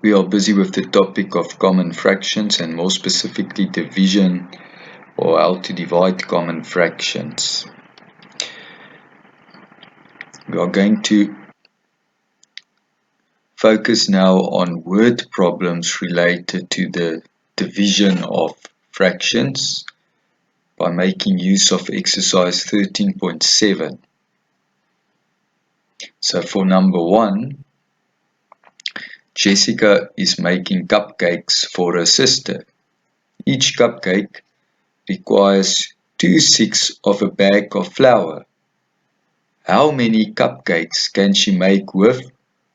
We are busy with the topic of common fractions and more specifically division or how to divide common fractions. We are going to focus now on word problems related to the division of fractions by making use of exercise 13.7. So for number 1, Jessica is making cupcakes for her sister. Each cupcake requires 2/6 of a bag of flour. How many cupcakes can she make with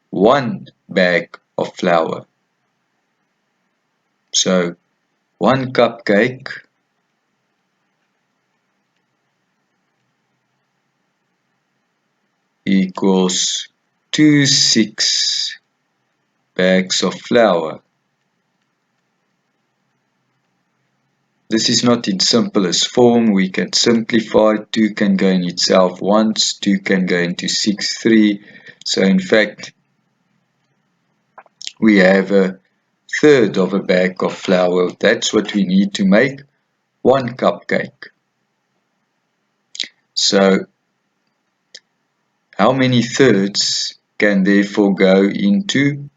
1 bag of flour? So 1 cupcake equals 2/6 bags of flour. This is not in simplest form. We can simplify. 2 can go in itself once, 2 can go into 6, 3. So in fact, we have 1/3 of a bag of flour. That's what we need to make 1 cupcake. So how many thirds can therefore go into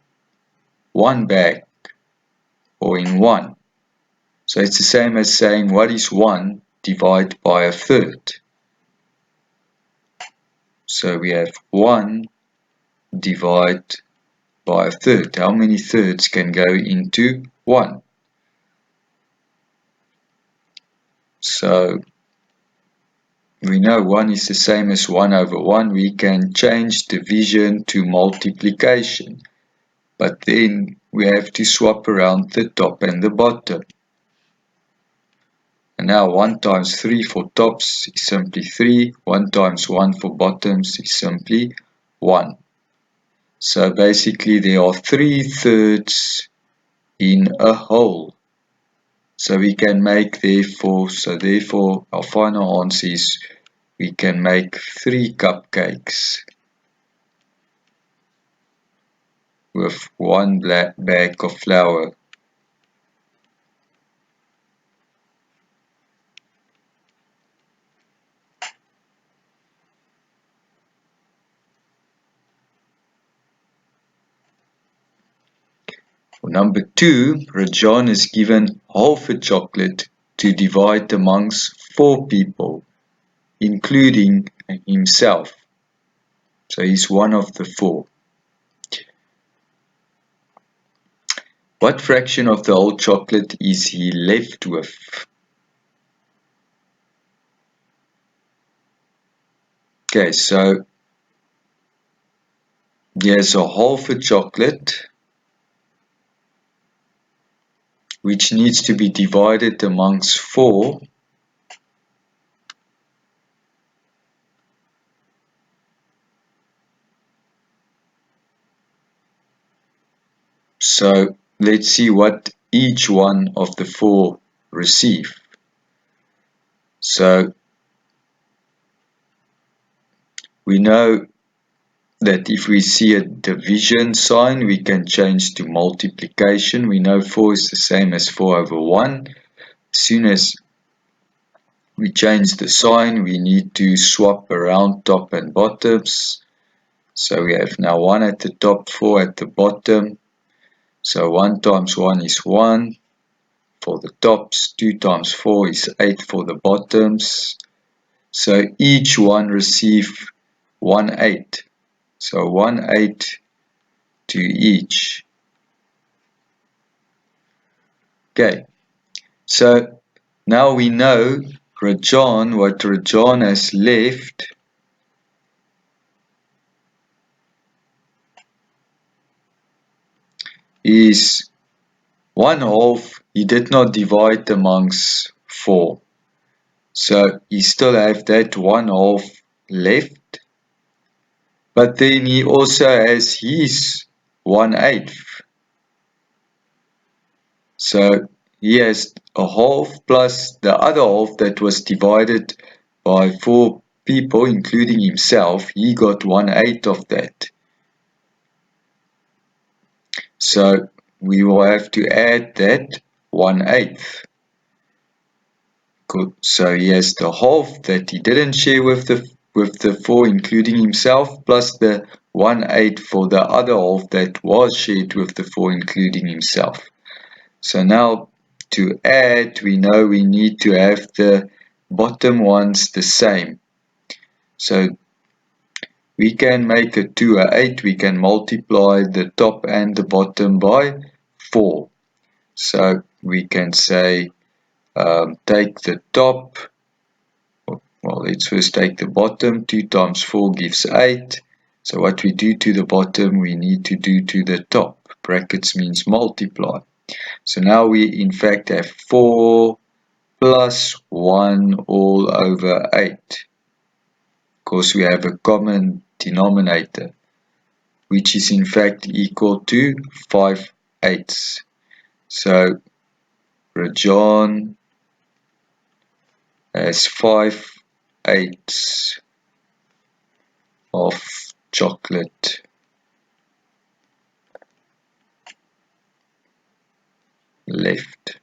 1 bag or in 1? So it's the same as saying what is 1 divided by 1/3. So we have 1 divided by 1/3. How many thirds can go into 1? So we know 1 is the same as 1 over 1. We can change division to multiplication. But then we have to swap around the top and the bottom. And now 1 times 3 for tops is simply 3. 1 times 1 for bottoms is simply 1. So basically there are 3/3 in a whole. So we can make therefore our final answer is we can make 3 cupcakes with 1 bag of flour. For number 2, Rajan is given half a chocolate to divide amongst 4 people, including himself. So he's one of the 4. What fraction of the whole chocolate is he left with? Okay, so there's a half a chocolate which needs to be divided amongst 4. So let's see what each one of the 4 receive. So we know that if we see a division sign, we can change to multiplication. We know 4 is the same as 4 over 1. As soon as we change the sign, we need to swap around top and bottoms. So we have now 1 at the top, 4 at the bottom. So 1 times 1 is 1 for the tops, 2 times 4 is 8 for the bottoms. So each one receive 1/8. So 1/8 to each. Okay, so now we know what Rajan has left is 1/2. He did not divide amongst 4. So he still have that 1/2 left. But then he also has his 1/8. So he has a half plus the other half that was divided by 4 people, including himself. He got 1/8 of that. So we will have to add that 1/8. So he has the half that he didn't share with the 4, including himself, plus the 1/8 for the other half that was shared with the 4, including himself. So now to add, we know we need to have the bottom ones the same. So we can make a 2 a 8, we can multiply the top and the bottom by 4. So we can say take the top, well, let's first take the bottom. 2 times 4 gives 8. So what we do to the bottom, we need to do to the top. Brackets means multiply. So now we in fact have 4 plus 1 all over 8. Of course, we have a common denominator, which is in fact equal to 5/8. So Rajan has 5/8 of chocolate left.